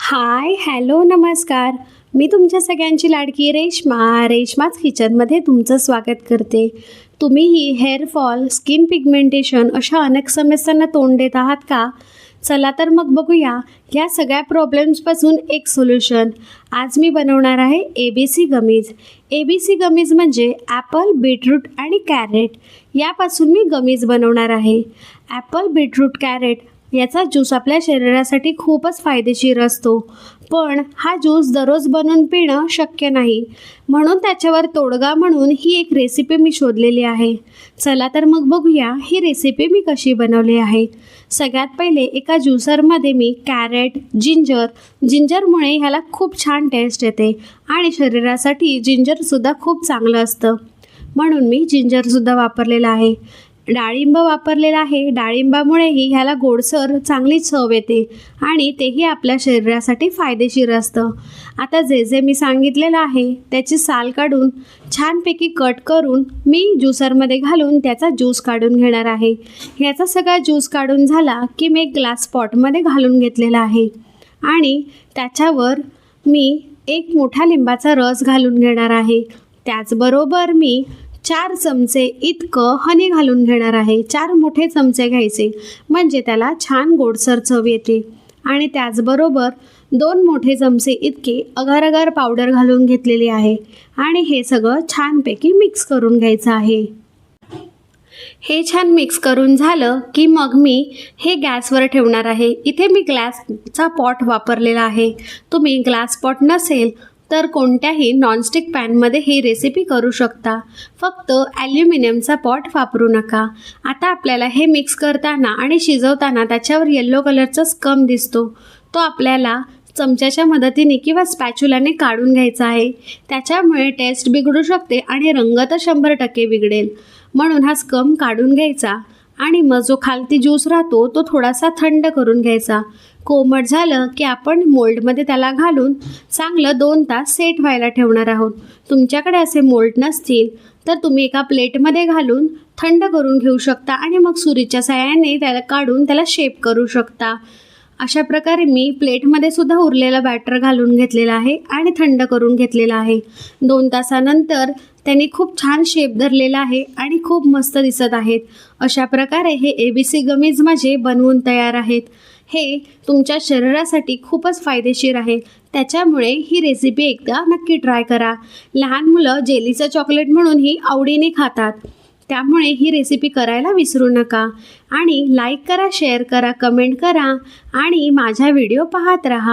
हाय, hello, नमस्कार. मी तुमच्या सगळ्यांची लाडकी रेश्माच किचनमध्ये तुमचं स्वागत करते. तुम्हीही हेअरफॉल, स्किन पिगमेंटेशन अशा अनेक समस्यांना तोंड देत आहात का? चला तर मग बघूया या सगळ्या प्रॉब्लेम्सपासून एक सोल्युशन. आज मी बनवणार आहे ABC गमीज. ABC गमीज म्हणजे ॲपल, बीटरूट आणि कॅरेट यापासून मी गमीज बनवणार आहे. ॲपल, बीटरूट, कॅरेट याचा ज्यूस आपल्या शरीरासाठी खूपच फायदेशीर असतो, पण हा ज्यूस दररोज बनवून पिणं शक्य नाही. म्हणून त्याच्यावर तोडगा म्हणून ही एक रेसिपी मी शोधलेली आहे. चला तर मग बघूया ही रेसिपी मी कशी बनवली आहे. सगळ्यात पहिले एका ज्युसरमध्ये मी कॅरेट, जिंजरमुळे ह्याला खूप छान टेस्ट येते आणि शरीरासाठी जिंजरसुद्धा खूप चांगलं असतं, म्हणून मी जिंजरसुद्धा वापरलेलं आहे. डाळिंब वापरलेला आहे. डाळिंबामुळेही ह्याला गोडसर चांगली चव येते आणि तेही आपल्या शरीरासाठी फायदेशीर असतं. आता जे मी सांगितलेलं आहे त्याची साल काढून छानपैकी कट करून मी ज्युसरमध्ये घालून त्याचा ज्यूस काढून घेणार आहे. ह्याचा सगळा ज्यूस काढून झाला की मी एक ग्लास पॉटमध्ये घालून घेतलेला आहे आणि त्याच्यावर मी एक मोठा लिंबाचा रस घालून घेणार आहे. त्याचबरोबर मी 4 चमचे इतकं हनी घालून घेणार आहे. 4 मोठे चमचे घ्यायचे म्हणजे त्याला छान गोडसर चव येते. आणि त्याचबरोबर 2 मोठे चमचे इतके अगर पावडर घालून घेतलेली आहे आणि हे सगळं छानपैकी मिक्स करून घ्यायचं आहे. हे छान मिक्स करून झालं की मग मी हे गॅसवर ठेवणार आहे. इथे मी ग्लासचा पॉट वापरलेला आहे. तुम्ही ग्लास पॉट नसेल तर कोणत्याही नॉनस्टिक पॅनमध्ये ही रेसिपी करू शकता. फक्त ॲल्युमिनियमचा पॉट वापरू नका. आता आपल्याला हे मिक्स करताना आणि शिजवताना त्याच्यावर येल्लो कलरचा स्कम दिसतो, तो आपल्याला चमच्याच्या मदतीने किंवा स्पॅच्युलाने काढून घ्यायचा आहे. त्याच्यामुळे टेस्ट बिघडू शकते आणि रंग तर 100% बिघडेल. म्हणून हा स्कम काढून घ्यायचा आणि मग जो खालती ज्यूस राहतो तो थोडासा थंड करून घ्यायचा. कोमट झालं की आपण मोल्डमध्ये त्याला घालून चांगलं 2 तास सेट व्हायला ठेवणार आहोत. तुमच्याकडे असे मोल्ड नसतील तर तुम्ही एका प्लेटमध्ये घालून थंड करून घेऊ शकता आणि मग सुरीच्या साहाय्याने त्याला काढून त्याला शेप करू शकता. अशा प्रकारे मी प्लेटमध्ये सुद्धा उरलेला बॅटर घालून घेतलेला आहे आणि थंड करून घेतलेला आहे. 2 तासानंतर त्यांनी खूप छान शेप धरलेला आहे आणि खूप मस्त दिसत आहेत. अशा प्रकारे हे ABC गमीज माझे बनवून तयार आहेत. हे तुमच्या शरीरासाठी खूपच फायदेशीर आहे. त्याच्यामुळे ही रेसिपी एकदा नक्की ट्राय करा. लहान मुलं जेलीचं चॉकलेट म्हणूनही आवडीने खातात, त्यामुळे ही रेसिपी करायला विसरू नका. आणि लाईक करा, शेअर करा, कमेंट करा आणि माझा व्हिडिओ पाहत राहा.